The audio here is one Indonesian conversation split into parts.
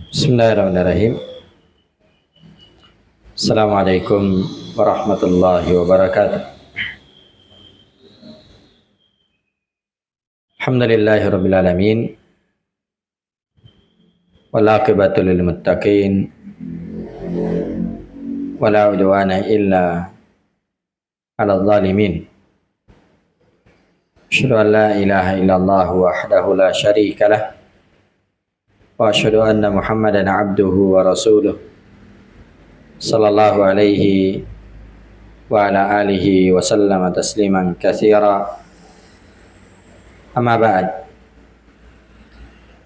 Bismillahirrahmanirrahim. Assalamualaikum warahmatullahi wabarakatuh. Alhamdulillahirabbil alamin. Wal aqibatu lil muttaqin. Wala udwana illa 'alal zalimin. Asyhadu an la ilaha illallah wahdahu la syarika lah. Wa asyhadu anna Muhammadan 'abduhu wa rasuluh. Sallallahu alaihi wa ala alihi wa sallama tasliman katsira. Amma ba'd.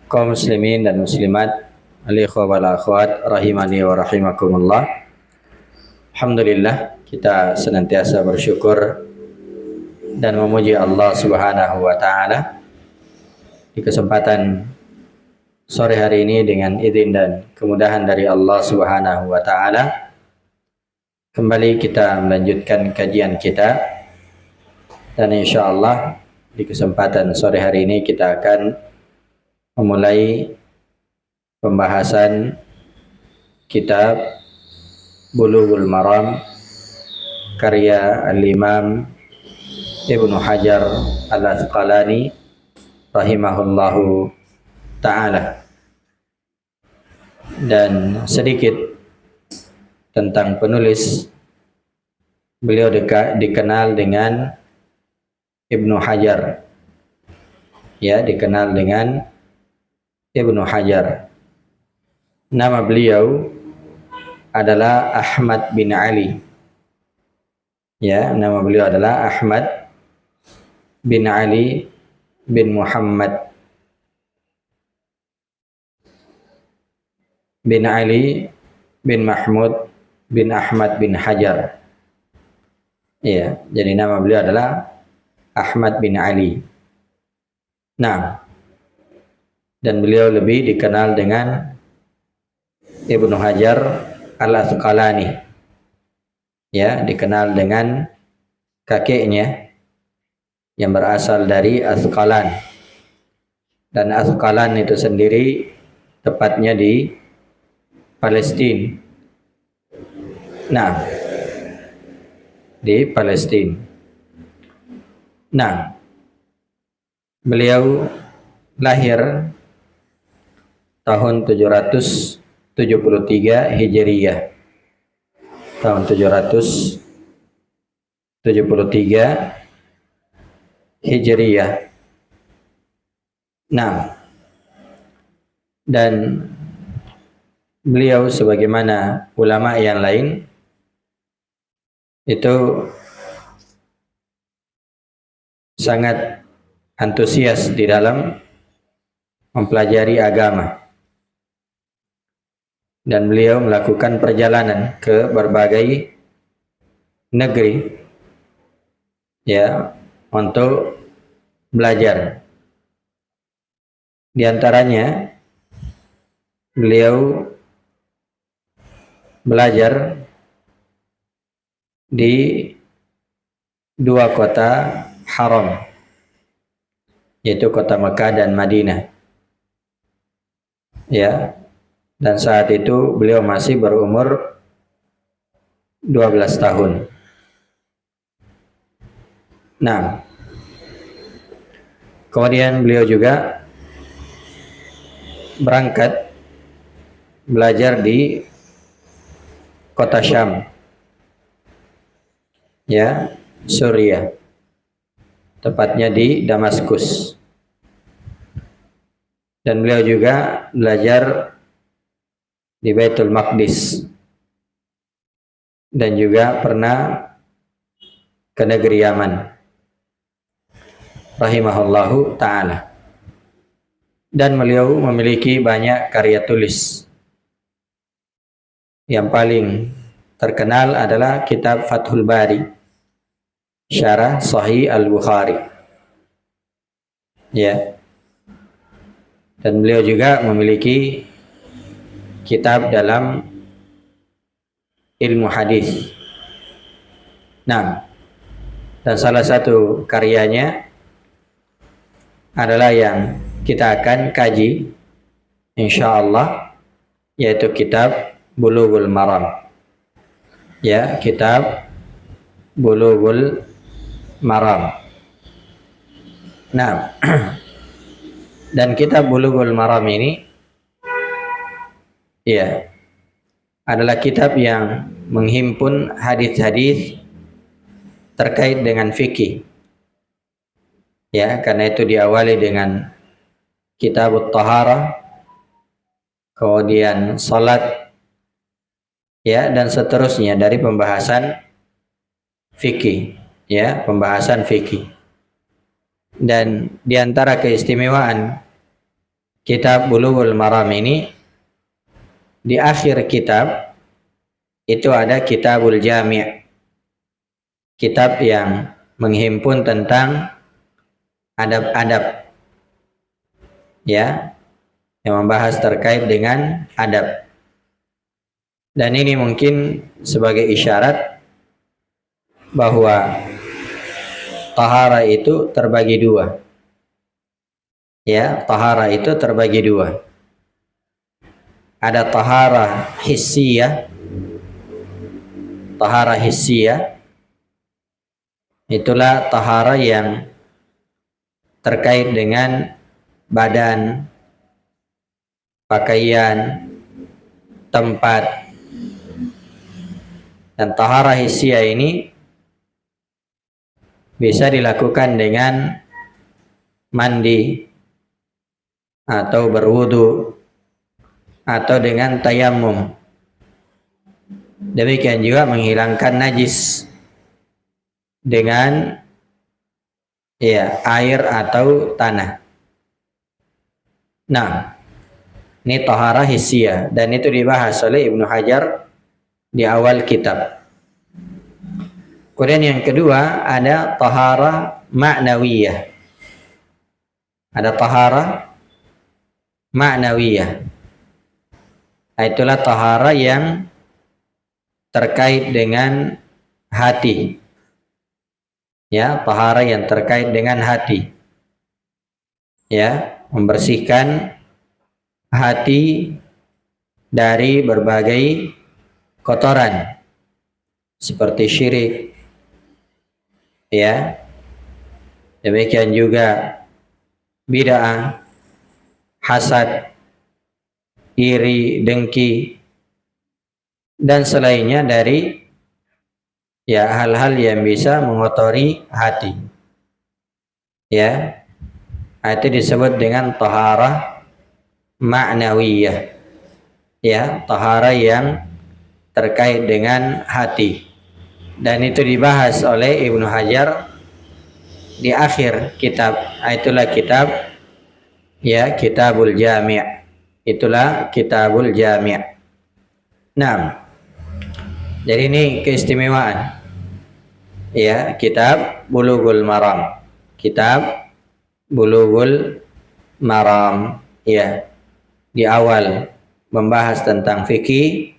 Kaum muslimin dan muslimat, al-ikhwah wal akhwat rahimani wa rahimakumullah. Alhamdulillah, kita senantiasa bersyukur dan memuji Allah Subhanahu wa taala di kesempatan sore hari ini dengan izin dan kemudahan dari Allah Subhanahu wa taala. Kembali kita melanjutkan kajian kita, dan insyaallah di kesempatan sore hari ini kita akan memulai pembahasan kitab Bulughul Maram karya Al-Imam Ibnu Hajar Al-Asqalani rahimahullahu ta'ala. Dan sedikit tentang penulis. Beliau dikenal dengan Ibnu Hajar. Ya, dikenal dengan Ibnu Hajar. Nama beliau adalah Ahmad bin Ali. Ya, nama beliau adalah Ahmad bin Ali bin Muhammad bin Ali bin Mahmud bin Ahmad bin Hajar. Ya, jadi nama beliau adalah Ahmad bin Ali. Nah, dan beliau lebih dikenal dengan Ibnu Hajar Al-Asqalani. Ya, dikenal dengan kakeknya yang berasal dari Asqalan. Dan Asqalan itu sendiri tepatnya di Palestina. Nah, di Palestina. Nah, beliau lahir tahun 773 Hijriyah. Tahun 773 Hijriyah. Nah, dan beliau sebagaimana ulama yang lain itu sangat antusias di dalam mempelajari agama. Dan beliau melakukan perjalanan ke berbagai negeri ya untuk belajar. Di antaranya beliau belajar di dua kota haram, yaitu kota Mekah dan Madinah. Ya, dan saat itu beliau masih berumur 12 tahun. Nah, kemudian beliau juga berangkat belajar di kota Syam, ya, Suriah, tepatnya di Damaskus. Dan beliau juga belajar di Baitul Maqdis, dan juga pernah ke negeri Yaman, rahimahullahu ta'ala. Dan beliau memiliki banyak karya tulis. Yang paling terkenal adalah kitab Fathul Bari, Syarah Sahih Al-Bukhari. Ya. Dan beliau juga memiliki kitab dalam ilmu hadis. Nah, dan salah satu karyanya adalah yang kita akan kaji insyaallah, yaitu kitab Bulughul Maram. Ya, kitab Bulughul Maram. Nah, dan kitab Bulughul Maram ini ya adalah kitab yang menghimpun hadis-hadis terkait dengan fikih. Ya, karena itu diawali dengan kitab Taharah, kemudian salat, ya, dan seterusnya dari pembahasan fikih, ya, pembahasan fikih. Dan di antara keistimewaan kitab Bulughul Maram ini, di akhir kitab itu ada Kitabul Jami', kitab yang menghimpun tentang adab-adab, ya, yang membahas terkait dengan adab. Dan ini mungkin sebagai isyarat bahwa tahara itu terbagi dua. Ya, tahara itu terbagi dua. Ada tahara hissiyah. Tahara hissiyah itulah tahara yang terkait dengan badan, pakaian, tempat. Dan tahara hissiyah ini bisa dilakukan dengan mandi atau berwudu atau dengan tayammum. Demikian juga menghilangkan najis dengan air atau tanah. Nah, ini tahara hissiyah dan itu dibahas oleh Ibnu Hajar di awal kitab. Kemudian yang kedua ada tahara ma'nawiyah. Ada tahara ma'nawiyah. Itulah tahara yang terkait dengan hati. Ya, tahara yang terkait dengan hati. Ya, membersihkan hati dari berbagai kotoran seperti syirik. Ya. Demikian juga bid'ah, hasad, iri, dengki, dan selainnya dari hal-hal yang bisa mengotori hati. Ya, itu disebut dengan taharah ma'nawiyah. Ya, taharah yang terkait dengan hati. Dan itu dibahas oleh Ibnu Hajar di akhir kitab. Itulah kitab Kitabul Jami'. Itulah Kitabul Jami'. Nah, jadi ini keistimewaan kitab Bulughul Maram. Kitab Bulughul Maram di awal membahas tentang fikih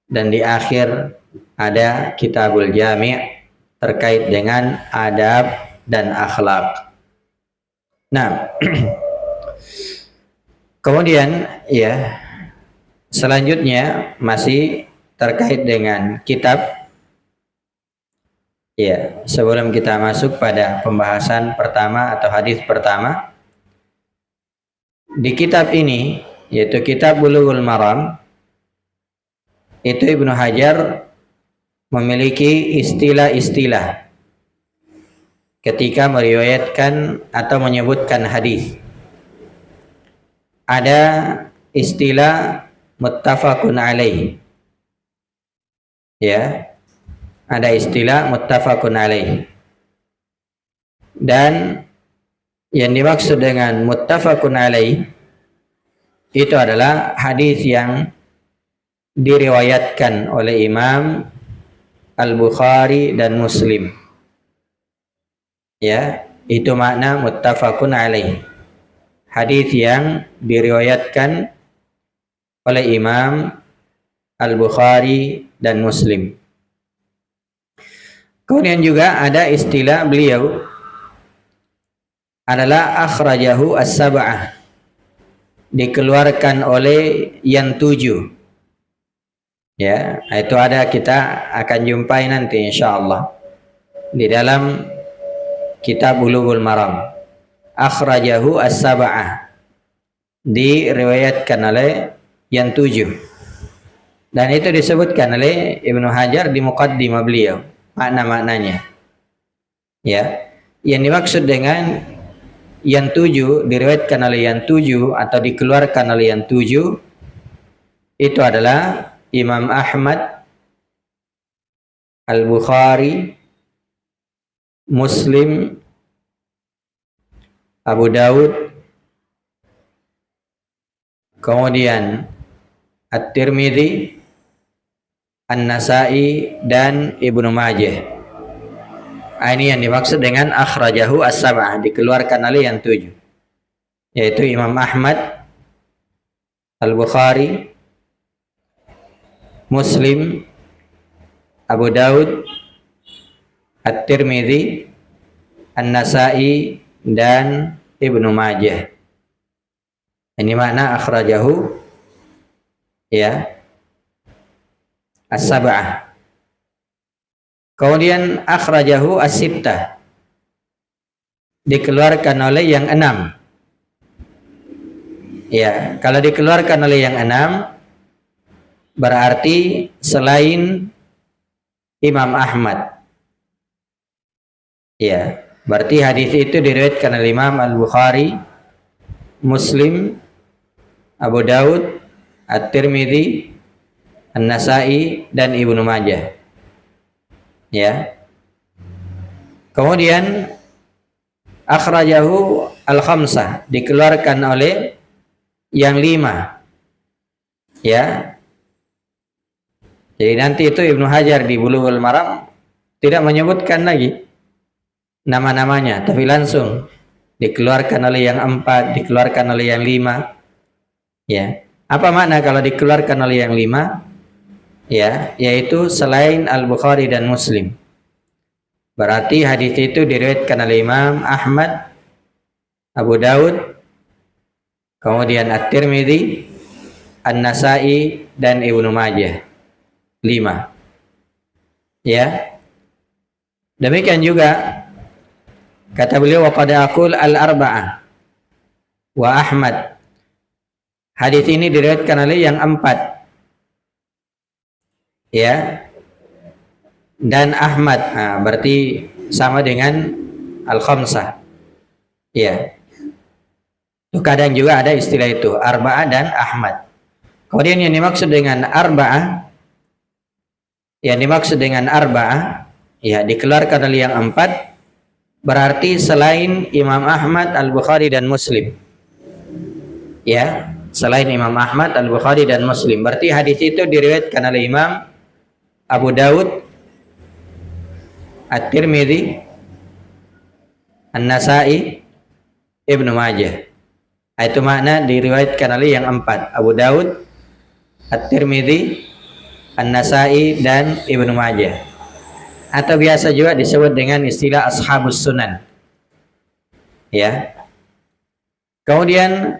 dan di akhir ada Kitabul Jami' terkait dengan adab dan akhlak. Nah, kemudian selanjutnya masih terkait dengan kitab. Sebelum kita masuk pada pembahasan pertama atau hadis pertama, di kitab ini yaitu Kitab Bulughul Maram, itu Ibnu Hajar memiliki istilah-istilah ketika meriwayatkan atau menyebutkan hadis. Ada istilah muttafaqun alaih. Ada istilah muttafaqun alaih. Dan yang dimaksud dengan muttafaqun alaih itu adalah hadis yang diriwayatkan oleh Imam Al-Bukhari dan Muslim. Itu makna muttafaqun alaih. Hadis yang diriwayatkan oleh Imam Al-Bukhari dan Muslim. Kemudian juga ada istilah beliau, adalah akhrajahu as-sab'ah, dikeluarkan oleh yang 7. Ya, itu ada, kita akan jumpai nanti insyaallah di dalam kitab Bulughul Maram. Akhrajahu as-sab'ah, diriwayatkan oleh yang 7. Dan itu disebutkan oleh Ibnu Hajar di muqaddimah beliau, makna-maknanya. Ya, yang dimaksud dengan yang 7, diriwayatkan oleh yang 7 atau dikeluarkan oleh yang 7, itu adalah Imam Ahmad, Al-Bukhari, Muslim, Abu Daud, kemudian At-Tirmidzi, An-Nasa'i, dan Ibnu Majah. Ini yang dimaksud dengan akhrajahu as-sab'ah, dikeluarkan oleh yang 7, yaitu Imam Ahmad, Al-Bukhari, Muslim, Abu Daud, At-Tirmidzi, An-Nasa'i, dan Ibnu Majah. Ini makna akhrajahu, ya, as-sab'ah. Kemudian akhrajahu as-sittah, dikeluarkan oleh yang 6. Ya, kalau dikeluarkan oleh yang 6 berarti selain Imam Ahmad. Ya, berarti hadis itu diriwayatkan oleh Imam Al-Bukhari, Muslim, Abu Daud, At-Tirmidzi, An-Nasa'i, dan Ibnu Majah. Ya. Kemudian akhrajahu al-khamsah, dikeluarkan oleh yang 5. Ya. Jadi nanti itu Ibnu Hajar di Bulughul Maram tidak menyebutkan lagi nama-namanya, tapi langsung dikeluarkan oleh yang 4, dikeluarkan oleh yang 5. Ya. Apa makna kalau dikeluarkan oleh yang 5? Ya, yaitu selain Al-Bukhari dan Muslim. Berarti hadis itu diriwayatkan oleh Imam Ahmad, Abu Daud, kemudian At-Tirmidzi, An-Nasa'i, dan Ibnu Majah. 5. Ya. Demikian juga kata beliau, wa qad aqul al-arba'ah wa Ahmad. Hadis ini diriwayatkan oleh yang 4. Ya, dan Ahmad. Berarti sama dengan al-khamsah. Ya, itu kadang juga ada istilah itu, arba'ah dan Ahmad. Kemudian yang dimaksud dengan arba'ah, ya, dikeluarkan oleh yang 4, berarti selain Imam Ahmad, Al-Bukhari, dan Muslim. Ya, selain Imam Ahmad, Al-Bukhari, dan Muslim. Berarti hadis itu diriwayatkan oleh Imam Abu Daud, At-Tirmidzi, An-Nasa'i, Ibnu Majah. Itu makna diriwayatkan oleh yang 4, Abu Daud, At-Tirmidzi, An-Nasa'i, dan Ibnu Majah. Atau biasa juga disebut dengan istilah ashabus sunan. Ya. Kemudian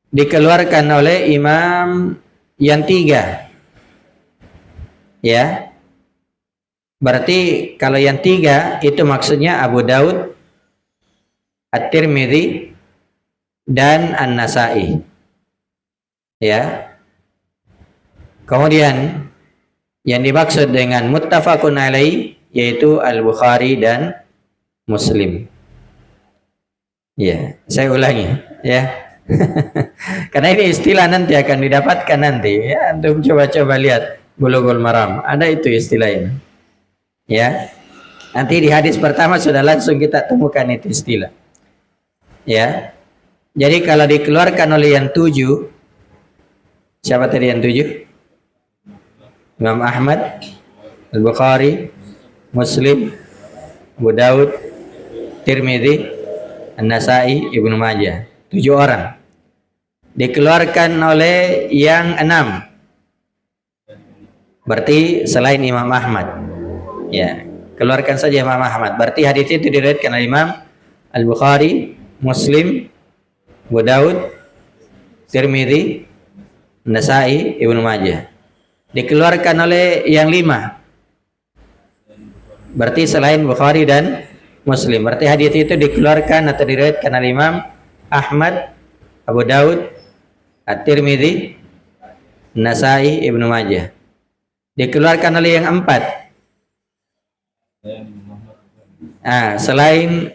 dikeluarkan oleh imam yang 3. Ya. Berarti kalau yang 3 itu maksudnya Abu Daud, At-Tirmidzi, dan An-Nasa'i. Ya. Kemudian yang dimaksud dengan muttafaqun alaih yaitu Al-Bukhari dan Muslim. Ya, saya ulangi ya. Karena ini istilah nanti akan didapatkan nanti ya, antum coba-coba lihat Bulughul Maram, ada itu istilah ini. Ya. Nanti di hadis pertama sudah langsung kita temukan itu istilah. Ya. Jadi kalau dikeluarkan oleh yang 7, siapa tadi yang 7? Imam Ahmad, Al-Bukhari, Muslim, Abu Daud, Tirmidzi, An-Nasa'i, Ibnu Majah. 7 orang. Dikeluarkan oleh yang 6. Berarti selain Imam Ahmad. Ya, keluarkan saja Imam Ahmad. Berarti hadis itu diriwayatkan oleh Imam Al-Bukhari, Muslim, Abu Daud, Tirmidzi, Nasa'i, Ibnu Majah. Dikeluarkan oleh yang 5. Berarti selain Bukhari dan Muslim. Berarti hadis itu dikeluarkan atau diriwayatkan oleh Imam Ahmad, Abu Daud, At-Tirmidzi, Nasa'i, Ibnu Majah. Dikeluarkan oleh yang 4. Selain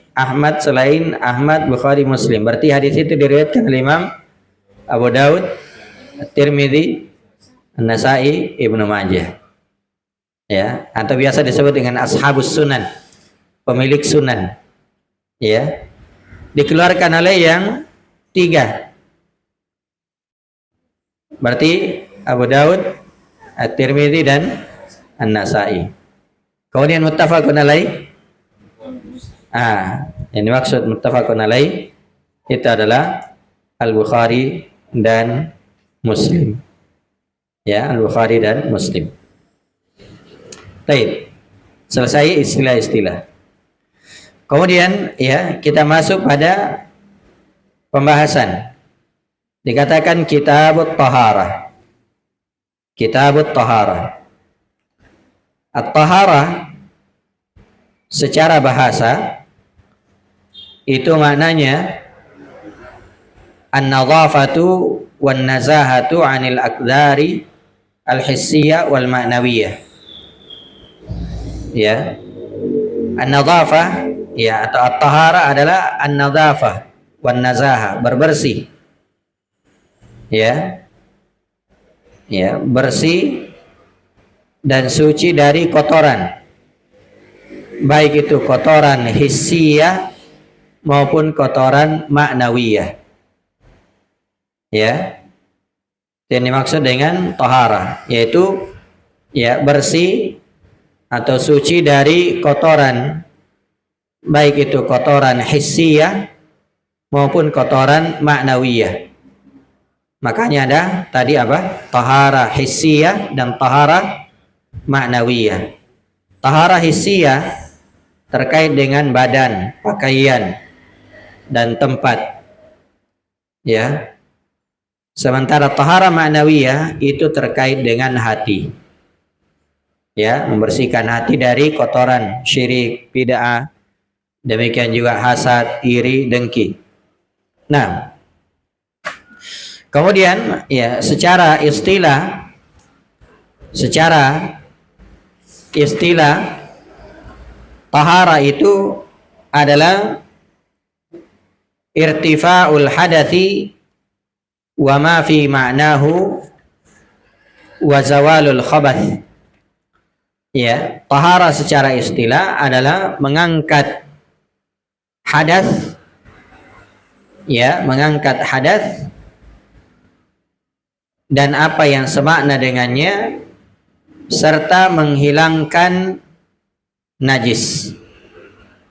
Ahmad, Bukhari, Muslim. Berarti hadis itu diriwayatkan oleh Imam Abu Daud, At-Tirmidzi, Nasa'i, Ibnu Majah. Ya, atau biasa disebut dengan ashabus sunan, pemilik sunan. Ya. Dikeluarkan oleh yang 3. Berarti Abu Daud, At-Tirmidzi dan An-Nasa'i. Kemudian muttafaqun alaih. Yang dimaksud muttafaqun alaih itu adalah Al-Bukhari dan Muslim. Ya, Al-Bukhari dan Muslim. Baik. Selesai istilah-istilah. Kemudian ya, kita masuk pada pembahasan. Dikatakan kitabut taharah. Kitabut taharah. At-taharah secara bahasa itu maknanya an-nadhafatu wan nazahatu 'anil aqdari al-hissiyah wal ma'nawiyah. Ya. An-nadhafah ya, atau at-taharah adalah an-nadhafah wan nazahah, bersih. Ya. Ya, bersih dan suci dari kotoran. Baik itu kotoran hissiyah maupun kotoran ma'nawiyah. Ya. Yang dimaksud dengan taharah yaitu ya, bersih atau suci dari kotoran, baik itu kotoran hissiyah maupun kotoran ma'nawiyah. Makanya ada tadi apa? Taharah hissiyah dan taharah ma'nawiyah. Taharah hissiyah terkait dengan badan, pakaian, dan tempat. Ya. Sementara taharah ma'nawiyah itu terkait dengan hati. Ya, membersihkan hati dari kotoran syirik, bid'ah, demikian juga hasad, iri, dengki. Nah, kemudian ya, secara istilah tahara itu adalah irtifa'ul hadathi wa ma fi ma'nahu wa zawalul khabath. Ya, tahara secara istilah adalah mengangkat hadas, ya, mengangkat hadas dan apa yang semakna dengannya serta menghilangkan najis.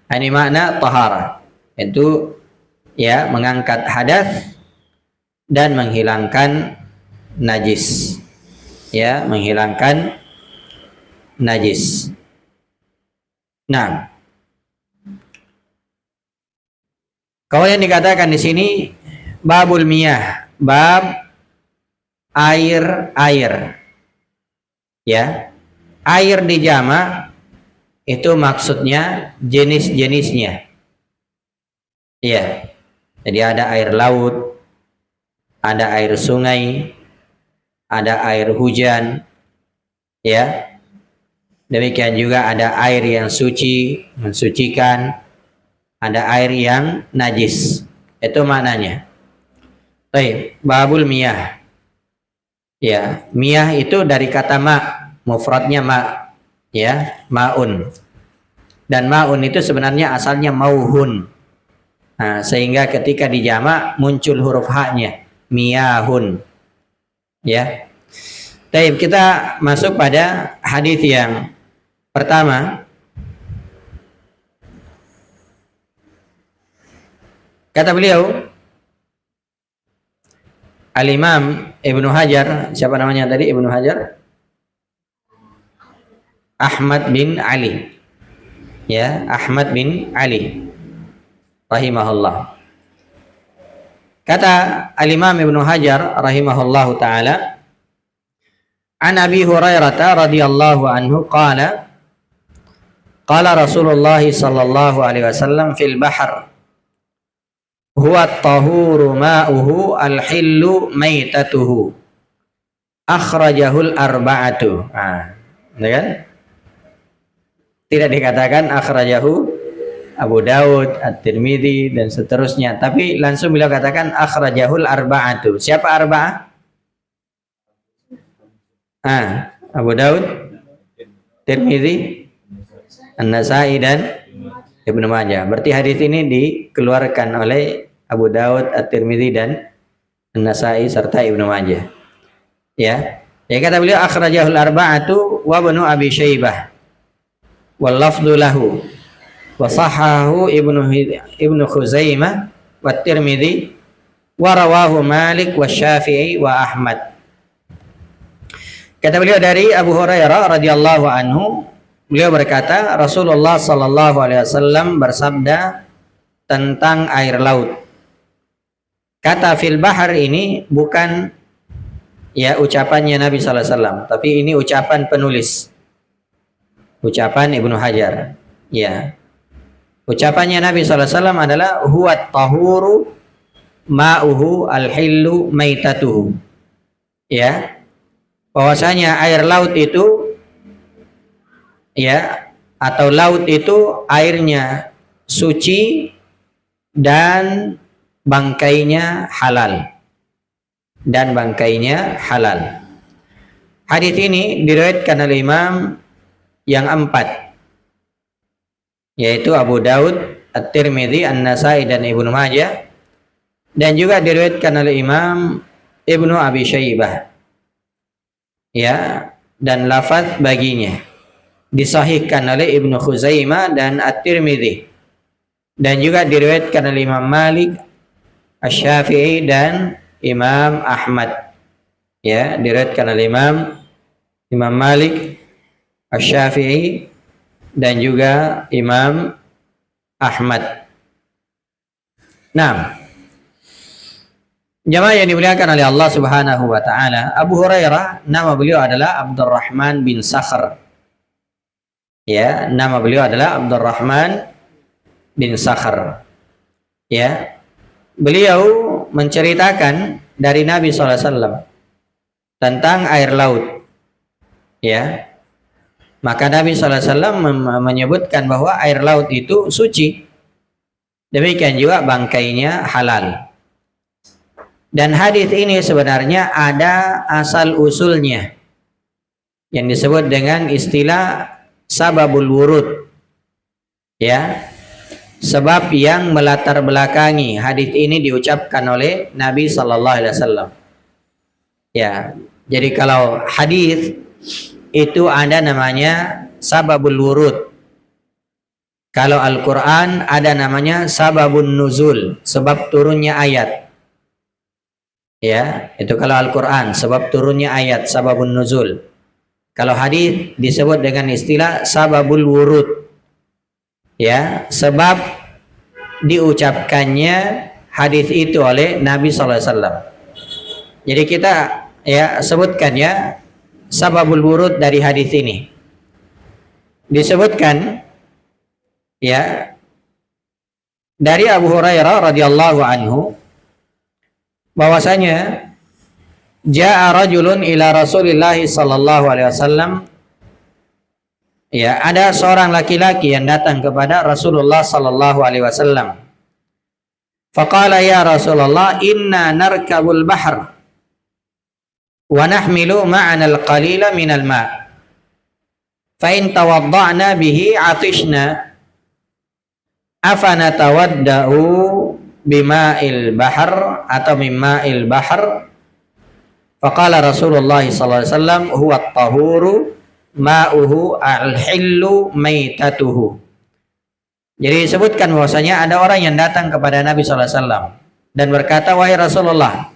Ini makna tahara. Itu ya, mengangkat hadas dan menghilangkan najis. Ya, menghilangkan najis. Nah, kemudian dikatakan di sini babul miyah, bab air. Ya, air di jama' itu maksudnya jenis-jenisnya. Ya, jadi ada air laut, ada air sungai, ada air hujan. Ya. Demikian juga ada air yang suci, mensucikan, ada air yang najis. Itu maknanya. Baik, babul miyah. Ya, miyah itu dari kata ma', mufradnya ma', ya, ma'un. Dan ma'un itu sebenarnya asalnya mauhun. Nah, sehingga ketika dijama' muncul huruf ha-nya, miyahun. Ya. Baik, kita masuk pada hadis yang pertama. Kata beliau Al-Imam Ibnu Hajar, siapa namanya tadi Ibnu Hajar? Ahmad bin Ali. Ya, Ahmad bin Ali. rahimahullah. Kata Al-Imam Ibnu Hajar rahimahullahu taala, an Abi Hurairah radhiyallahu anhu qala qala Rasulullah sallallahu alaihi wasallam fil bahr huwa at-tahuru ma'uhu al-hillu maitatuhu akhrajahul arba'atu. Ya kan? Tidak dikatakan akhrajahu Abu Daud, At-Tirmidzi dan seterusnya, tapi langsung beliau katakan akhrajahul arba'atu. Siapa arba'ah? Abu Daud, Tirmidzi, An-Nasa'i dan Ibnu Majah. Berarti hadis ini dikeluarkan oleh Abu Daud, At-Tirmidzi dan An-Nasa'i serta Ibnu Majah. Ya. Ya kata beliau akhrajahul arba'atu wa Ibnu Abi Syaibah wal lafdhu lahu wa sahahu Ibnu Khuzaimah wa Tirmidzi wa rawahu Malik wa Syafi'i wa Ahmad. Kata beliau dari Abu Hurairah radhiyallahu anhu, beliau berkata Rasulullah sallallahu alaihi wasallam bersabda tentang air laut. Kata fil bahar ini bukan ya ucapannya Nabi sallallahu alaihi wasallam, tapi ini ucapan penulis. Ucapan Ibnu Hajar. Ya. Ucapannya Nabi SAW adalah huwat tahuru ma'uhu al-hillu maitatuhu. Ya. Bahwasanya air laut itu ya atau laut itu airnya suci dan bangkainya halal. Dan bangkainya halal. Hadis ini diriwayatkan oleh Imam yang 4, yaitu Abu Daud, At-Tirmidzi, An-Nasa'i dan Ibnu Majah, dan juga diriwayatkan oleh Imam Ibnu Abi Syaibah. Ya, dan lafaz baginya disahihkan oleh Ibnu Khuzaimah dan At-Tirmidzi, dan juga diriwayatkan oleh Imam Malik, Asy-Syafi'i dan Imam Ahmad. Ya, diriwayatkan oleh Imam Malik, Asy-Syafi'i dan juga Imam Ahmad. Nah, jamaah yang dimuliakan oleh Allah Subhanahu wa taala, Abu Hurairah nama beliau adalah Abdurrahman bin Sakhr. Ya, nama beliau adalah Abdurrahman bin Sakhr. Ya. Beliau menceritakan dari Nabi SAW tentang air laut. Ya. Maka Nabi SAW menyebutkan bahwa air laut itu suci. Demikian juga bangkainya halal. Dan hadis ini sebenarnya ada asal usulnya yang disebut dengan istilah sababul wurud. Ya. Sebab yang melatar belakangi hadis ini diucapkan oleh Nabi SAW. Ya. Jadi kalau hadis itu ada namanya sababul wurud. Kalau Al-Quran ada namanya sababun nuzul, sebab turunnya ayat. Ya, itu kalau Al-Quran, sebab turunnya ayat, sababun nuzul. Kalau hadis disebut dengan istilah sababul wurud. Ya, sebab diucapkannya hadis itu oleh Nabi SAW. Jadi kita ya sebutkan ya sababul wurud dari hadis ini. Disebutkan ya dari Abu Hurairah radhiyallahu anhu bahwasanya jaa rajulun ila Rasulillah sallallahu alaihi wasallam, ya ada seorang laki-laki yang datang kepada Rasulullah sallallahu alaihi wasallam. Faqala ya Rasulullah inna narkabul bahr wa nahmilu ma'ana al-qalila minal ma' fa in tawadda'na bihi 'atishna afana tawadda'u bima'il bahr atau mimma'il bahr. Faqala Rasulullah sallallahu alaihi wasallam huwa at-tahuru ma'uhu al-hillu maitatuhu. Jadi disebutkan bahwasanya ada orang yang datang kepada Nabi sallallahu alaihi wasallam dan berkata, wahai Rasulullah,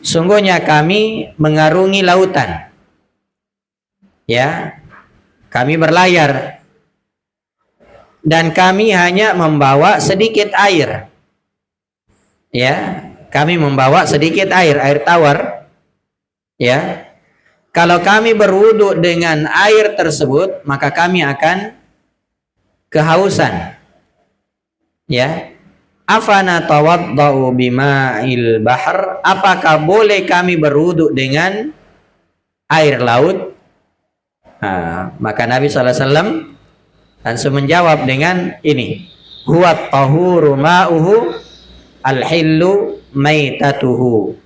sungguhnya kami mengarungi lautan. Ya, kami berlayar dan kami hanya membawa sedikit air. Ya, kami membawa sedikit air tawar. Ya. Kalau kami berwudu dengan air tersebut, maka kami akan kehausan. Ya. Afana tawaddau bima'il bahr? Apakah boleh kami berwudu dengan air laut? Maka Nabi SAW langsung menjawab dengan ini. Huwa tahuru ma'uhu al-hillu maitatuhu.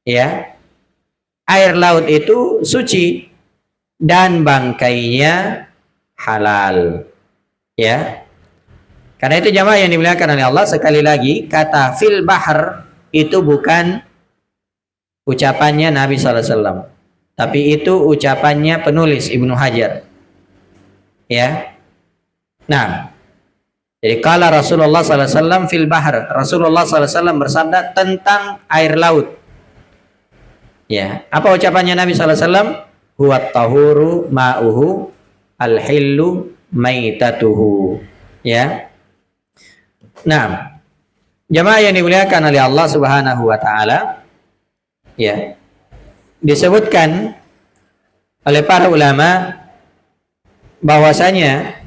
Ya. Air laut itu suci dan bangkainya halal. Ya. Karena itu jamaah yang dimuliakan oleh Allah, sekali lagi kata fil bahr itu bukan ucapannya Nabi SAW, tapi itu ucapannya penulis Ibnu Hajar. Ya. Nah, jadi kala Rasulullah SAW fil bahr, Rasulullah SAW bersabda tentang air laut. Ya, apa ucapannya Nabi SAW? Huwa tahuru ma'uhu al-hillu maitatuhu. Ya. Nah, jamaah yang dimuliakan oleh Allah Subhanahu wa taala, ya. Disebutkan oleh para ulama bahwasanya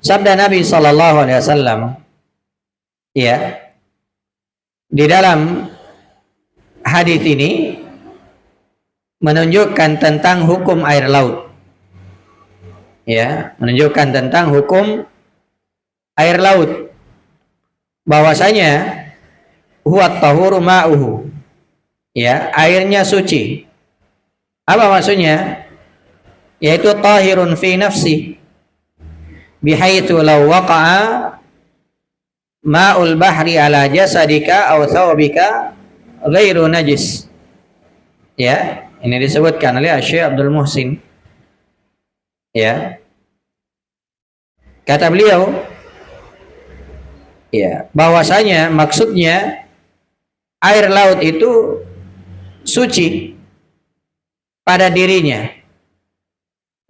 sabda Nabi sallallahu alaihi wasallam, ya, di dalam hadis ini menunjukkan tentang hukum air laut. Ya, menunjukkan tentang hukum air laut. Bahwasanya huwa tahuru ma'uhu. Ya, airnya suci. Apa maksudnya? Yaitu tahirun fi nafsi. Bihaitsu law waqa'a ma'ul bahri ala jasadika aw thawbika ghairu najis. Ya, ini disebutkan oleh Syekh Abdul Muhsin. Ya. Kata beliau, ya, bahwasanya maksudnya air laut itu suci pada dirinya.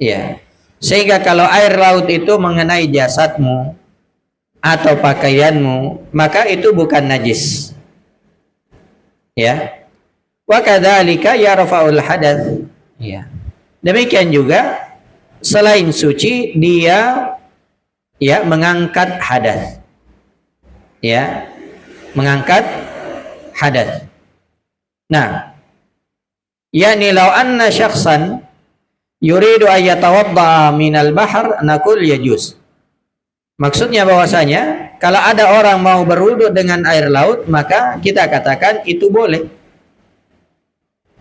Ya. Sehingga kalau air laut itu mengenai jasadmu atau pakaianmu, maka itu bukan najis. Ya. Wa kadzalika yarfa'ul hadats. Ya. Demikian juga selain suci dia ya mengangkat hadas. Ya. Mengangkat hadas. Nah, yakni law anna syakhsan yuridu ayyatawadda minal bahr naqul yajuz. Maksudnya bahwasanya kalau ada orang mau berwudu dengan air laut, maka kita katakan itu boleh.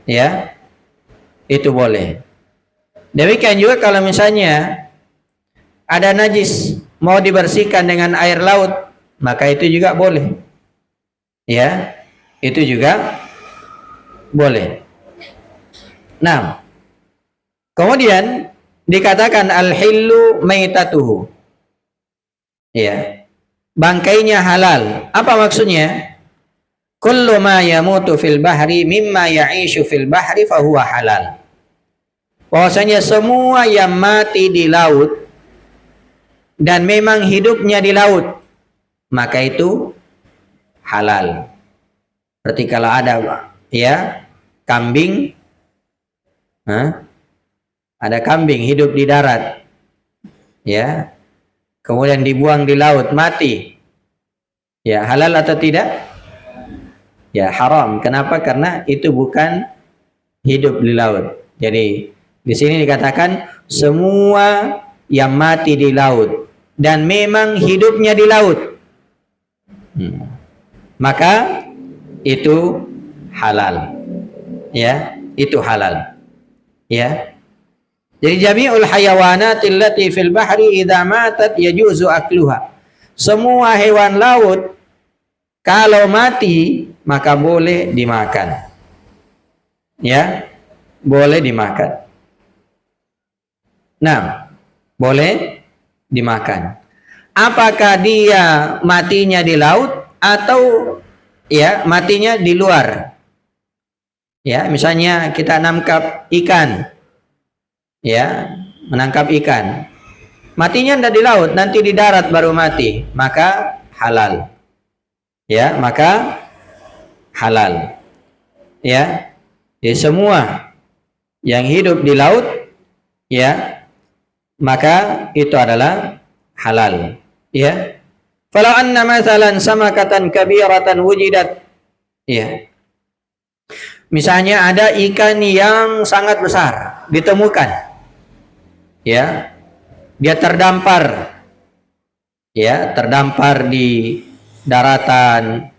Ya, itu boleh. Demikian juga kalau misalnya ada najis mau dibersihkan dengan air laut, maka itu juga boleh. Ya, itu juga boleh. Nah, kemudian dikatakan al-hillu maitatuhu. Ya, bangkainya halal. Apa maksudnya? Kullu ma yamutu fil bahri mimma ya'ishu fil bahri fahuwa halal. Bahwasanya semua yang mati di laut dan memang hidupnya di laut, maka itu halal. Berarti kalau ada ya kambing, ada kambing hidup di darat, ya, kemudian dibuang di laut mati, ya halal atau tidak? Ya haram. Kenapa? Karena itu bukan hidup di laut. Jadi di sini dikatakan semua yang mati di laut dan memang hidupnya di laut, maka itu halal. Ya, itu halal. Ya. Jadi jami'ul hayawanat allati fil bahri idza matat yajuzu akluha. Semua hewan laut kalau mati maka boleh dimakan. Ya, boleh dimakan. Nah, boleh dimakan. Apakah dia matinya di laut atau ya matinya di luar? Ya, misalnya kita nangkap ikan. Ya, menangkap ikan. Matinya tidak di laut, nanti di darat baru mati, maka halal. Ya, maka halal. Ya. Jadi semua yang hidup di laut, ya, maka itu adalah halal. Ya. Falau anna mathalan samakatan kabiratan wujidat. Ya. Misalnya ada ikan yang sangat besar ditemukan. Ya. Dia terdampar. Ya, terdampar di daratan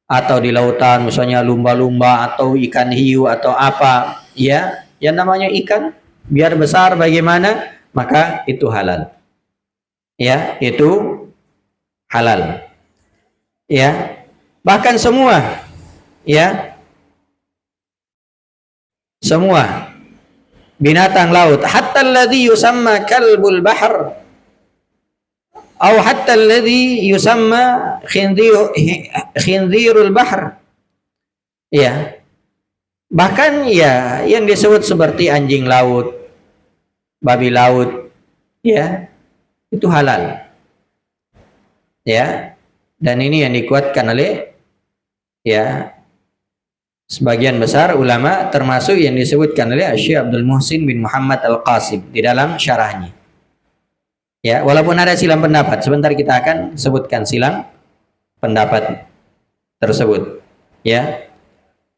atau di lautan, misalnya lumba-lumba atau ikan hiu atau apa, ya, yang namanya ikan, biar besar bagaimana, maka itu halal. Ya, itu halal. Ya, bahkan semua, ya, semua binatang laut, hatta alladhi yusamma kalbul bahr, atau hatta alladhi yusamma khinzirul bahr. Ya. Bahkan ya yang disebut seperti anjing laut, babi laut, ya, itu halal. Ya. Dan ini yang dikuatkan oleh ya sebagian besar ulama, termasuk yang disebutkan oleh Syekh Abdul Muhsin bin Muhammad Al-Qasim di dalam syarahnya. Ya, walaupun ada silang pendapat, sebentar kita akan sebutkan silang pendapat tersebut. Ya,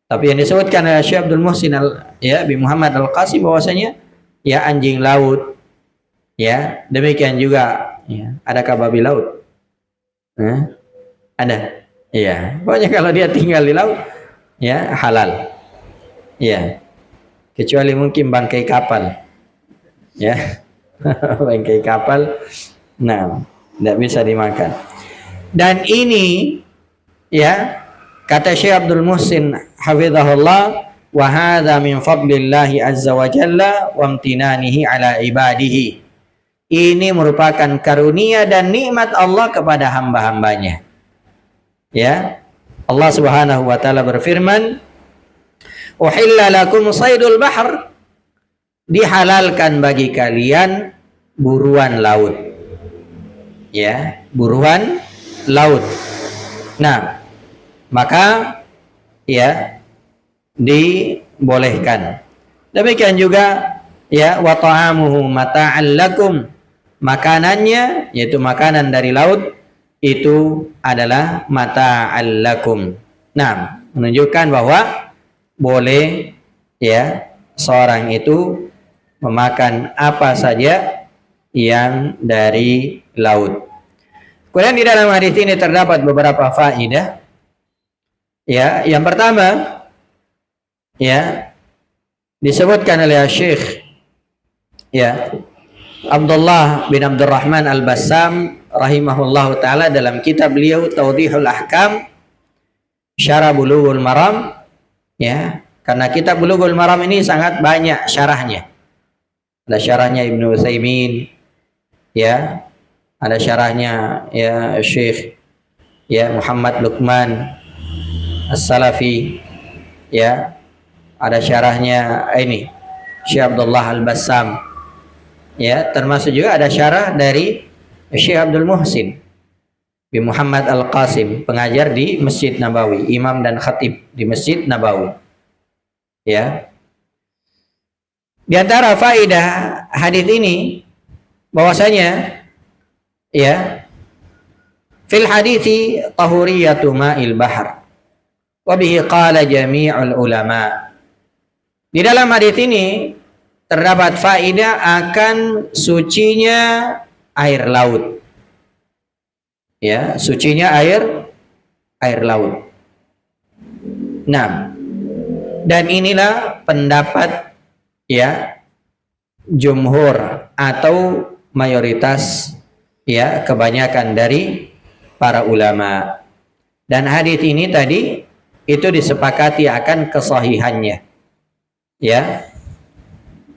tapi yang disebutkan oleh Syekh Abdul Muhsin bin Muhammad Al-Qasim bahwasanya ya anjing laut, ya demikian juga, ya, adakah babi laut? Ada. Ya, pokoknya kalau dia tinggal di laut, ya halal. Ya, kecuali mungkin bangkai kapal. Ya. Bangkai kapal, nah, tidak bisa dimakan. Dan ini, ya, kata Syekh Abdul Muhsin hafizahullah, wa hadza min fadlillahi azza wa jalla wa amtinanihi ala ibadihi. Ini merupakan karunia dan nikmat Allah kepada hamba-hambanya. Ya, Allah Subhanahu wa taala berfirman, "Uhilla lakum saydul bahr." Dihalalkan bagi kalian buruan laut. Ya, buruan laut. Nah, maka ya dibolehkan. Demikian juga ya wa ta'amuhu mata'an lakum. Makanannya yaitu makanan dari laut itu adalah mata'an lakum. Nah, menunjukkan bahwa boleh ya seorang itu memakan apa saja yang dari laut. Kemudian di dalam hadis ini terdapat beberapa faedah. Ya, yang pertama, ya, disebutkan oleh Syekh ya Abdullah bin Abdurrahman Al-Bassam rahimahullahu taala dalam kitab beliau Tawdihul Ahkam Syarah Bulughul Maram, ya, karena kitab Bulughul Maram ini sangat banyak syarahnya. Ada syarahnya Ibnu Utsaimin, ya, ada syarahnya ya Syekh ya Muhammad Luqman As-Salafi, ya, ada syarahnya ini Syekh Abdullah Al-Bassam, ya, termasuk juga ada syarah dari Syekh Abdul Muhsin bin Muhammad Al-Qasim, pengajar di Masjid Nabawi, imam dan khatib di Masjid Nabawi. Ya. Di antara faedah hadis ini bahwasanya ya fil hadithi tahuriyatu ma'il bahr wa bihi qala jami'ul ulama. Di dalam hadis ini terdapat faedah akan sucinya air laut. Ya, sucinya air laut. Nah, dan inilah pendapat ya jumhur atau mayoritas, ya, kebanyakan dari para ulama. Dan hadis ini tadi itu disepakati akan kesahihannya. Ya.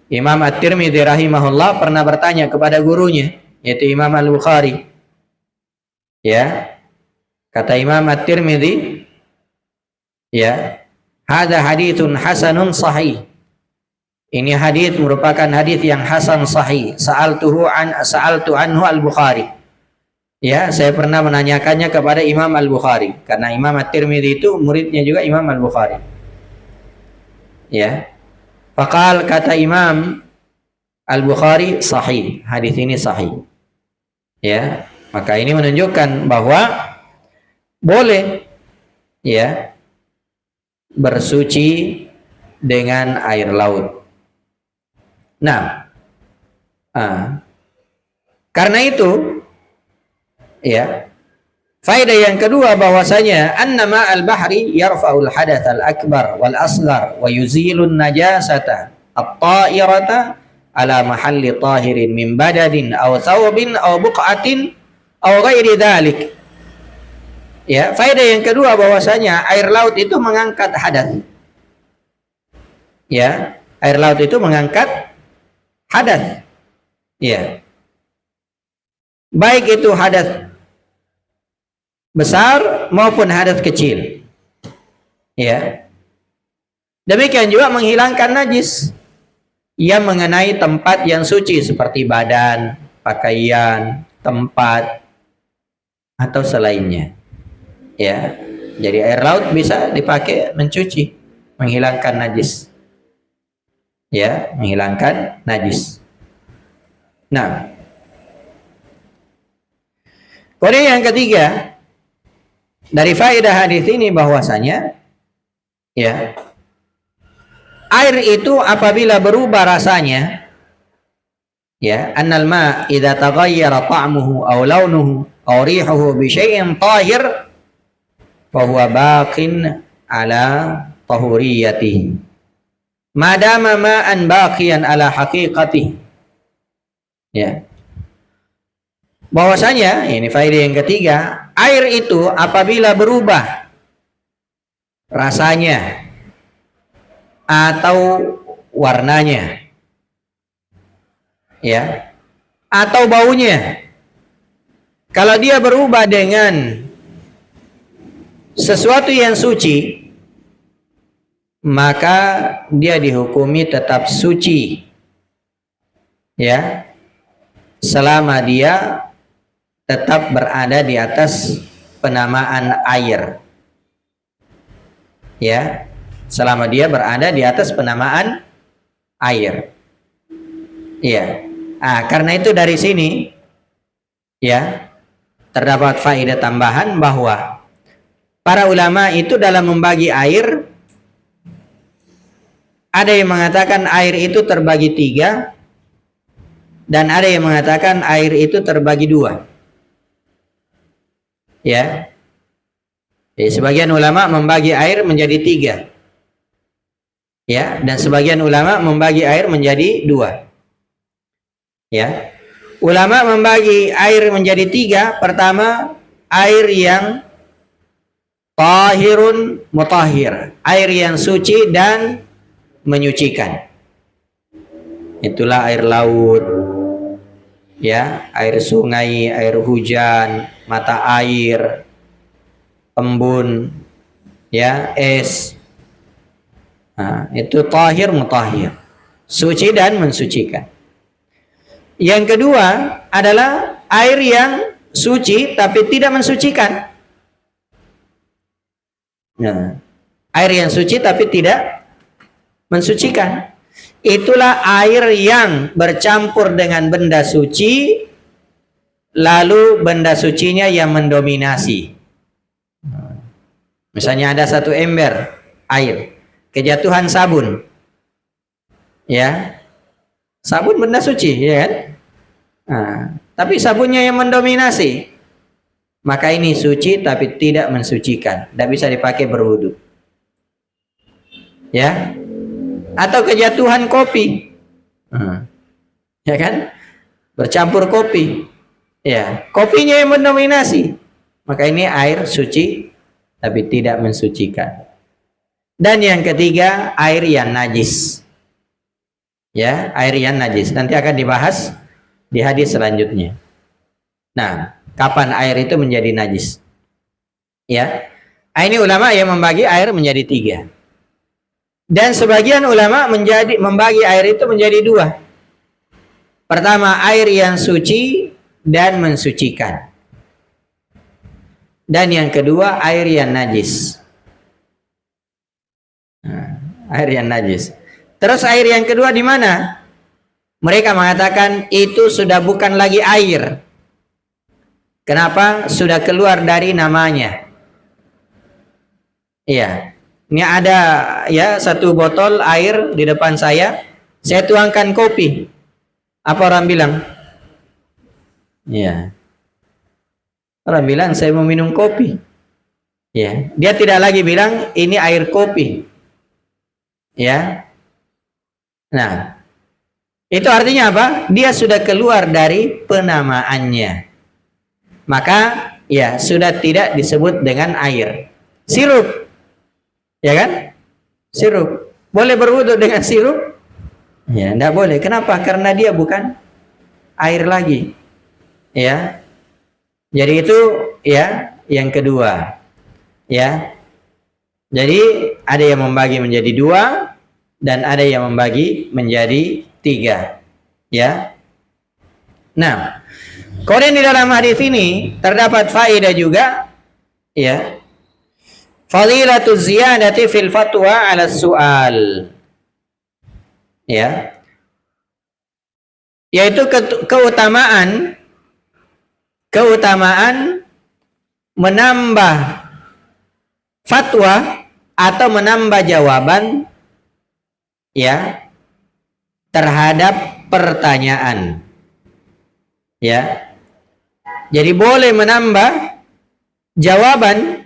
Imam At-Tirmidzi rahimahullah pernah bertanya kepada gurunya, yaitu Imam Al-Bukhari. Ya. Kata Imam At-Tirmidzi, ya, hadza haditsun hasanun sahih. Ini hadis merupakan hadis yang hasan sahih. Sa'altu anhu al-Bukhari. Ya, saya pernah menanyakannya kepada Imam Al-Bukhari karena Imam At-Tirmidzi itu muridnya juga Imam Al-Bukhari. Ya. Faqal, kata Imam Al-Bukhari, sahih. Hadis ini sahih. Ya, maka ini menunjukkan bahwa boleh ya bersuci dengan air laut. Nah, karena itu ya, faedah yang kedua bahwasanya annama al-bahri yarfa'ul hadath al-akbar wal asghar wa yuzilun najasata at-ta'irata ala mahalli tahirin min badadin aw thawbin aw buq'atin aw ghairi dhalik. Ya, faedah yang kedua bahwasanya air laut itu mengangkat hadath. Ya, air laut itu mengangkat hadath. Ya. Baik itu hadath besar maupun hadath kecil. Ya. Demikian juga menghilangkan najis yang mengenai tempat yang suci seperti badan, pakaian, tempat atau selainnya. Ya. Jadi air laut bisa dipakai mencuci, menghilangkan najis. Ya, menghilangkan najis. Nah, kemudian yang ketiga dari faedah hadis ini bahwasanya ya, air itu apabila berubah rasanya, ya, annal ma idza taghayyara ta'muhu aw launuhu aw rihuhu bi syai'in tahir fa huwa baqin ala tahuriyatihi madama ma'an baqiyan ala haqiqatihi. Ya. Bahwasanya ini faedah yang ketiga, air itu apabila berubah rasanya atau warnanya, ya, atau baunya, kalau dia berubah dengan sesuatu yang suci, maka dia dihukumi tetap suci, ya, selama dia tetap berada di atas penamaan air. Ya, selama dia berada di atas penamaan air. Ya. Karena itu dari sini ya terdapat faedah tambahan bahwa para ulama itu dalam membagi air, ada yang mengatakan air itu terbagi 3 dan ada yang mengatakan air itu terbagi 2. Ya. Jadi sebagian ulama membagi air menjadi 3. Ya, dan sebagian ulama membagi air menjadi 2. Ya. Ulama membagi air menjadi 3. Pertama, air yang tahirun mutahhir, air yang suci dan menyucikan. Itulah air laut, ya, air sungai, air hujan, mata air, embun, ya, es. Nah, itu tahir mutahhir, suci dan mensucikan. Yang kedua adalah air yang suci tapi tidak mensucikan. Nah, air yang suci tapi tidak mensucikan. Itulah air yang bercampur dengan benda suci, lalu benda sucinya yang mendominasi. Misalnya ada satu ember air, kejatuhan sabun, ya, sabun benda suci, ya kan? Tapi sabunnya yang mendominasi, maka ini suci tapi tidak mensucikan, tidak bisa dipakai berwudu. Ya. Atau kejatuhan kopi, ya kan, bercampur kopi, ya, kopinya yang mendominasi, maka ini air suci tapi tidak mensucikan. Dan yang ketiga, air yang najis, ya, air yang najis nanti akan dibahas di hadis selanjutnya. Nah, kapan air itu menjadi najis? Ya, ini ulama yang membagi air menjadi 3. Dan sebagian ulama membagi air itu menjadi dua. Pertama, air yang suci dan mensucikan. Dan yang kedua, air yang najis. Air yang najis. Terus air yang kedua di mana? Mereka mengatakan itu sudah bukan lagi air. Kenapa? Sudah keluar dari namanya. Iya. Ini ada ya satu botol air di depan saya. Saya tuangkan kopi. Apa orang bilang? Iya. Orang bilang saya mau minum kopi. Ya, dia tidak lagi bilang ini air kopi. Ya. Nah, itu artinya apa? Dia sudah keluar dari penamaannya. Maka ya sudah tidak disebut dengan air. Sirup. Ya kan? Sirup. Boleh berwudu dengan sirup? Ya, tidak boleh. Kenapa? Karena dia bukan air lagi. Ya. Jadi itu ya yang kedua. Ya. Jadi ada yang membagi menjadi dua dan ada yang membagi menjadi tiga. Ya. Nah, kemudian di dalam hadis ini terdapat faedah juga, ya. Fadilatu ziyadati fil fatwa 'ala su'al. Ya. Yaitu keutamaan menambah fatwa atau menambah jawaban, ya, terhadap pertanyaan. Ya. Jadi boleh menambah jawaban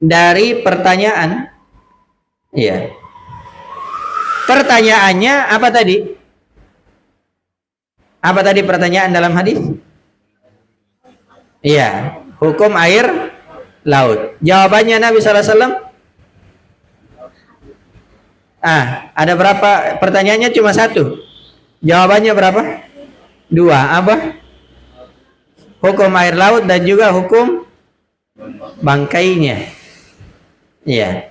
dari pertanyaan. Ya. Pertanyaannya apa tadi? Apa tadi pertanyaan dalam hadis? Iya, hukum air laut. Jawabannya Nabi sallallahu alaihi wasallam? Ada berapa? Pertanyaannya cuma satu. Jawabannya berapa? Dua. Apa? Hukum air laut dan juga hukum bangkainya. Iya.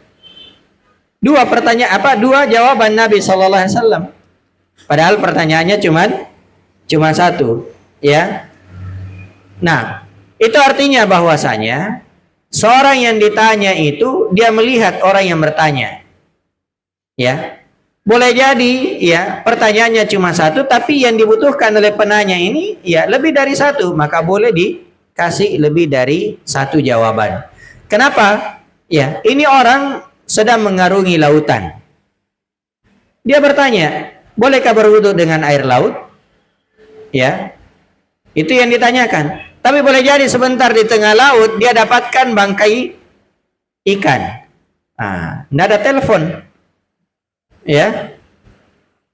Dua pertanyaan dua jawaban Nabi sallallahu alaihi wasallam. Padahal pertanyaannya cuma satu, ya. Nah, itu artinya bahwasanya seorang yang ditanya itu dia melihat orang yang bertanya. Ya. Boleh jadi ya pertanyaannya cuma satu tapi yang dibutuhkan oleh penanya ini ya lebih dari satu, maka boleh dikasih lebih dari satu jawaban. Kenapa? Ya, ini orang sedang mengarungi lautan. Dia bertanya, bolehkah berwudu dengan air laut? Ya. Itu yang ditanyakan. Tapi boleh jadi sebentar di tengah laut dia dapatkan bangkai ikan. Tidak ada telepon. Ya.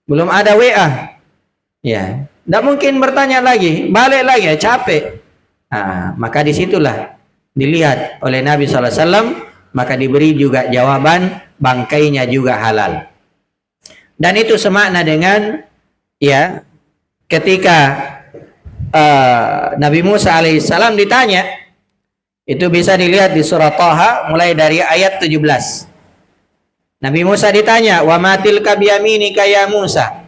Belum ada WA. Ya. Tidak mungkin bertanya lagi, balik lagi, capek. Maka disitulah dilihat oleh Nabi sallallahu alaihi wasallam, maka diberi juga jawaban bangkainya juga halal. Dan itu semakna dengan ya ketika Nabi Musa alaihissalam ditanya, itu bisa dilihat di surah Thaha mulai dari ayat 17. Nabi Musa ditanya, wa matil kabiyaminika ya Musa,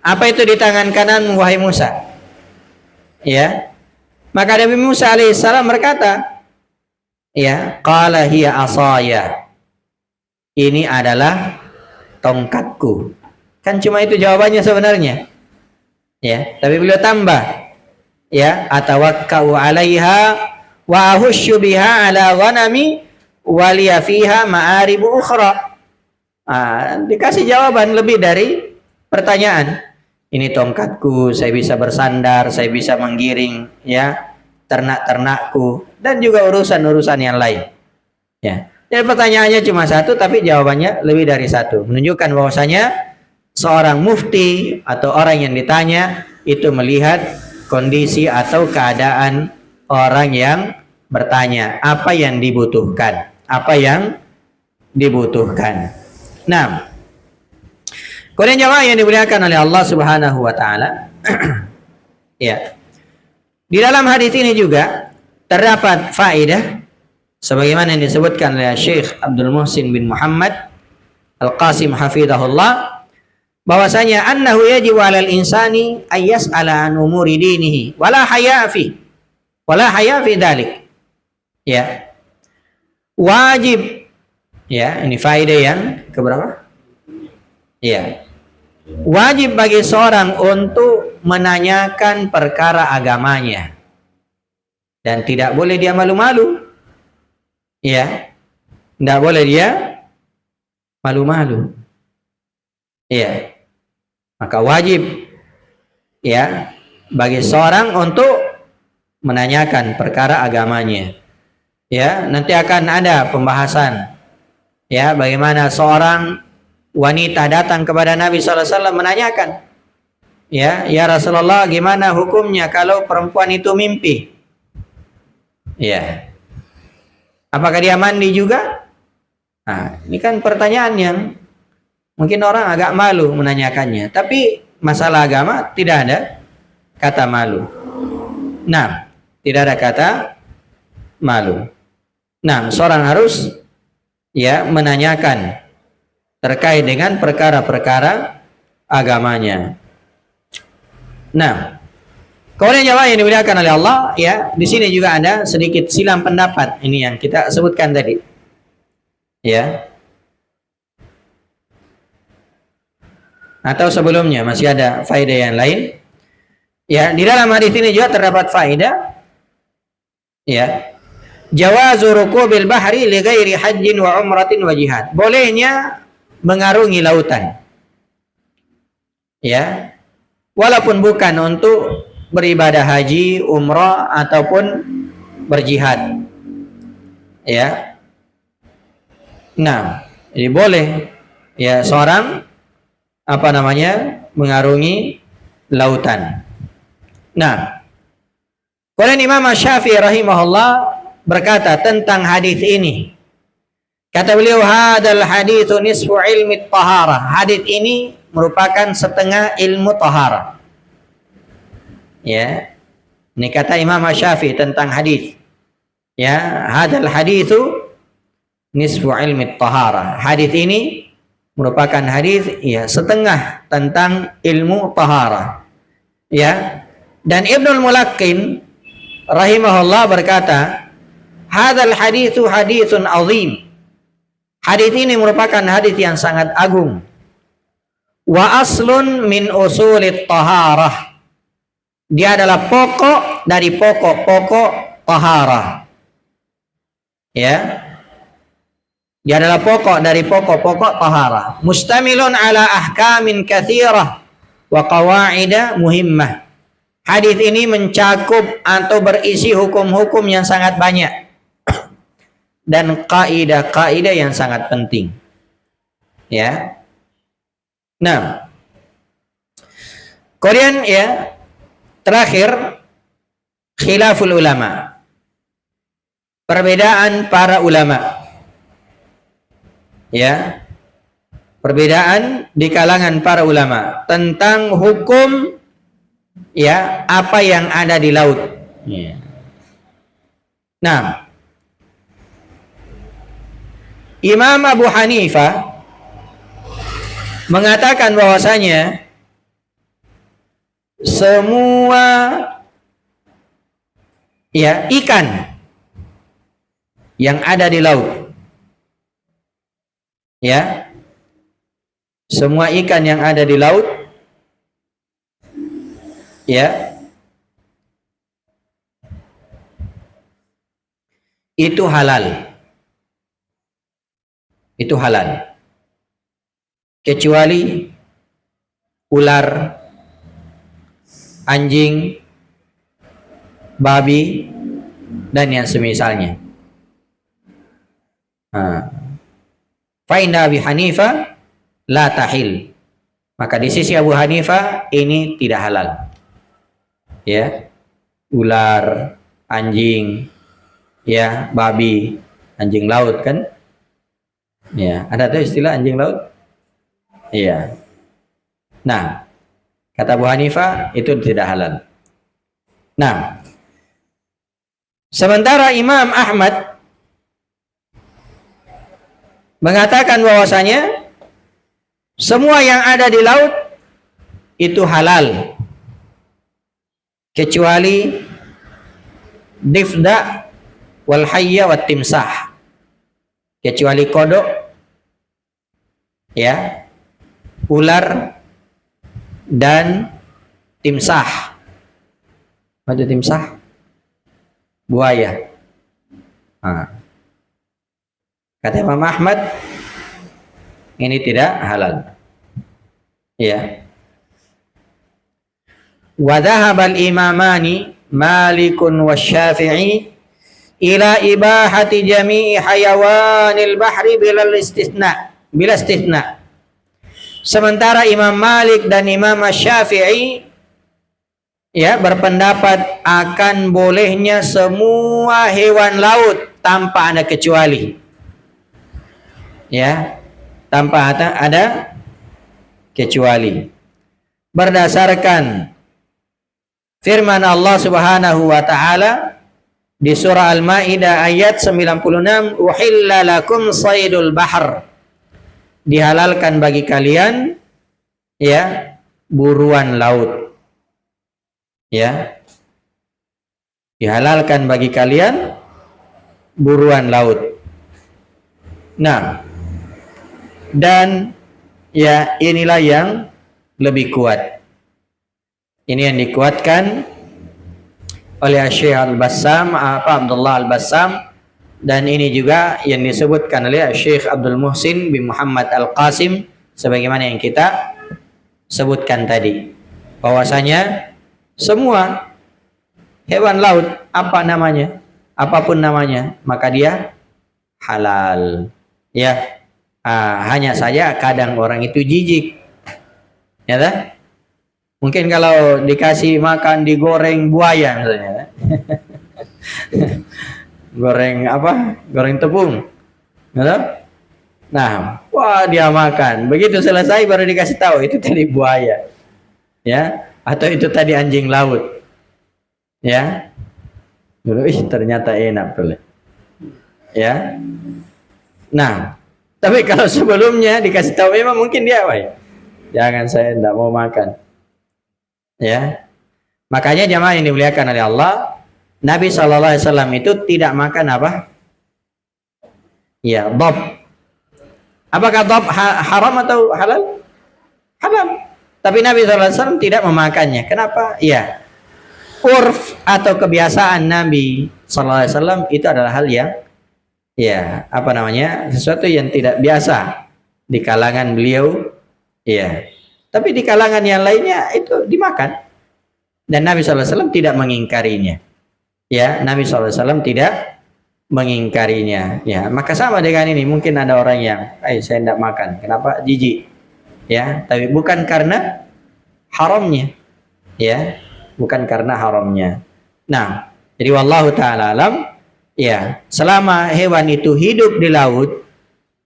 apa itu di tangan kananmu wahai Musa? Ya, maka Nabi Musa alaihissalam berkata, ya, qala hiya asaya, ini adalah tongkatku. Kan cuma itu jawabannya sebenarnya. Ya, tapi beliau tambah, ya, atawakkau 'alaiha wa ahusyu biha 'ala ghanami wa liya fiha ma'aribu ukhra. Dikasih jawaban lebih dari pertanyaan. Ini tongkatku, saya bisa bersandar, saya bisa menggiring ya ternak-ternakku dan juga urusan-urusan yang lain. Ya. Jadi pertanyaannya cuma satu tapi jawabannya lebih dari satu. Menunjukkan bahwasanya seorang mufti atau orang yang ditanya itu melihat kondisi atau keadaan orang yang bertanya, apa yang dibutuhkan, Nah, kemudian jemaah yang dimuliakan oleh Allah Subhanahu wa taala, ya. Di dalam hadis ini juga terdapat faedah sebagaimana yang disebutkan oleh Syekh Abdul Muhsin bin Muhammad Al-Qasim hafizahullah, bahwasanya annahu yajibu 'alal insani ayyas'ala an umuri dinihi wala haya fi dzalik. Ya. Wajib, ya, ini faedah yang keberapa? Ya. Wajib bagi seorang untuk menanyakan perkara agamanya dan tidak boleh dia malu-malu. Ya. Tidak boleh dia malu-malu. Ya. Maka wajib, ya, bagi seorang untuk menanyakan perkara agamanya. Ya, nanti akan ada pembahasan, ya, bagaimana seorang wanita datang kepada Nabi SAW menanyakan, ya Rasulullah, gimana hukumnya kalau perempuan itu mimpi? Ya, apakah dia mandi juga? Nah, ini kan pertanyaan yang mungkin orang agak malu menanyakannya, tapi masalah agama tidak ada kata malu. Nah, tidak ada kata malu. Nah, seorang harus, ya, menanyakan terkait dengan perkara-perkara agamanya. Nah, kemudian jamaah yang dimuliakan oleh Allah, ya, di sini juga ada sedikit silang pendapat, ini yang kita sebutkan tadi. Ya. Atau sebelumnya masih ada faedah yang lain. Ya, di dalam hadis ini juga terdapat faedah, ya, jawazu rukubil bahri li ghairi hajjin wa umratin wa jihad. Bolehnya mengarungi lautan, ya, walaupun bukan untuk beribadah haji, umrah ataupun berjihad. Ya. Nah, jadi boleh, ya, seorang mengarungi lautan. Nah, kemudian Imam Syafi'i rahimahullah berkata tentang hadis ini. Kata beliau, hadal haditsu nisfu ilmi taharah. Hadis ini merupakan setengah ilmu taharah. Ya. Ini kata Imam Syafi'i tentang hadis. Ya, hadal haditsu nisfu ilmi taharah. Hadis ini merupakan hadis, ya, setengah tentang ilmu taharah. Ya. Dan Ibnul Mulaqqin rahimahullah berkata, hadzal haditsu haditsun azim. Hadis ini merupakan hadis yang sangat agung. Wa aslun min usulit taharah. Dia adalah pokok dari pokok-pokok taharah. Ya. Dia adalah pokok dari pokok-pokok taharah. Mustamilun ala ahkamin katsirah wa qawaida muhimmah. Hadis ini mencakup atau berisi hukum-hukum yang sangat banyak dan kaidah-kaidah yang sangat penting. Ya. Nah, kemudian, ya, terakhir khilaful ulama. Perbedaan para ulama. Ya, perbedaan di kalangan para ulama tentang hukum, ya, apa yang ada di laut. Ya. Nah, Imam Abu Hanifah mengatakan bahwasanya semua, ya, ikan yang ada di laut, ya, semua ikan yang ada di laut, ya, itu halal. Itu halal. Kecuali ular, anjing, babi, dan yang semisalnya. Fa inna Abi Hanifah la tahil. Maka di sisi Abu Hanifah ini tidak halal. Ya. Ular, anjing, ya, babi, anjing laut kan? Ya, ada tuh istilah anjing laut? Iya. Nah, kata Abu Hanifah itu tidak halal. Nah, sementara Imam Ahmad mengatakan bahwasanya Semua yang ada di laut itu halal kecuali difda wal hayya wat timsah, kecuali kodok, ya, ular dan timsah. Apa itu timsah? Buaya. Kata Imam Ahmad, ini tidak halal. Ya. Wa dhahaba al-imamani Malikun wa Syafi'i ila ibahati jami'i hayawanil bahri bila istithna. Sementara Imam Malik dan Imam Syafi'i ya berpendapat akan bolehnya semua hewan laut tanpa ada kecuali. Ya, tanpa ada kecuali. Berdasarkan firman Allah Subhanahu wa taala di surah Al-Maidah ayat 96, "Uhilla lakum saydul bahr." Dihalalkan bagi kalian ya buruan laut. Ya. Dihalalkan bagi kalian buruan laut. Nah, dan ya inilah yang lebih kuat. Ini yang dikuatkan oleh Syekh Al-Bassam, Abdullah Al-Bassam, dan ini juga yang disebutkan oleh Syekh Abdul Muhsin bin Muhammad Al-Qasim sebagaimana yang kita sebutkan tadi, bahwasanya semua hewan laut apa namanya, apapun namanya, maka dia halal. Ya, hanya saja kadang orang itu jijik, ya tak? Mungkin kalau dikasih makan digoreng buaya misalnya, goreng apa? Goreng tepung, ya tak? Nah, wah dia makan, begitu selesai baru dikasih tahu itu tadi buaya, ya, atau itu tadi anjing laut, ya. Dulu, ternyata enak tuh, ya. Nah, tapi kalau sebelumnya dikasih tahu memang mungkin dia, wah, jangan, saya tidak mau makan. Ya, makanya jamaah yang dimuliakan oleh Allah, Nabi SAW itu tidak makan apa? Ya, dhab. Apakah dhab haram atau halal? Halal. Tapi Nabi SAW tidak memakannya. Kenapa? Ya, urf atau kebiasaan Nabi SAW itu adalah hal yang ya apa namanya, sesuatu yang tidak biasa di kalangan beliau. Ya. Tapi di kalangan yang lainnya itu dimakan. Dan Nabi SAW tidak mengingkarinya. Ya, Nabi SAW tidak mengingkarinya. Ya, maka sama dengan ini. Mungkin ada orang yang, saya tidak makan. Kenapa? Jijik. Ya, tapi bukan karena haramnya. Ya, bukan karena haramnya. Nah, jadi wallahu ta'ala alam. Ya, selama hewan itu hidup di laut,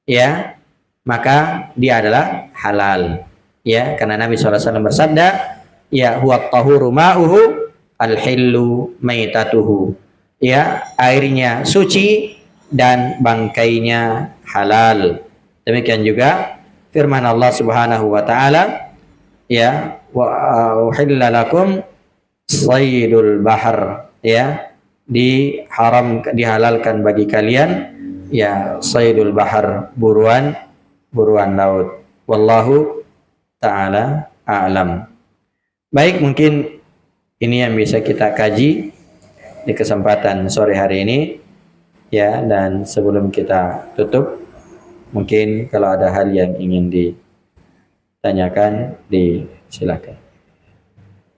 ya, maka dia adalah halal. Ya, karena Nabi SAW bersabda, ya huwa tahuru ma'uhu al-hillu maitatuhu. Ya, airnya suci dan bangkainya halal. Demikian juga firman Allah Subhanahu wa taala, ya, wa uhilla lakum saydul bahr, ya, dihalalkan bagi kalian ya saydul bahr, buruan laut. Wallahu ta'ala a'lam. Baik, mungkin ini yang bisa kita kaji di kesempatan sore hari ini, ya. Dan sebelum kita tutup, mungkin kalau ada hal yang ingin ditanyakan, disilakan.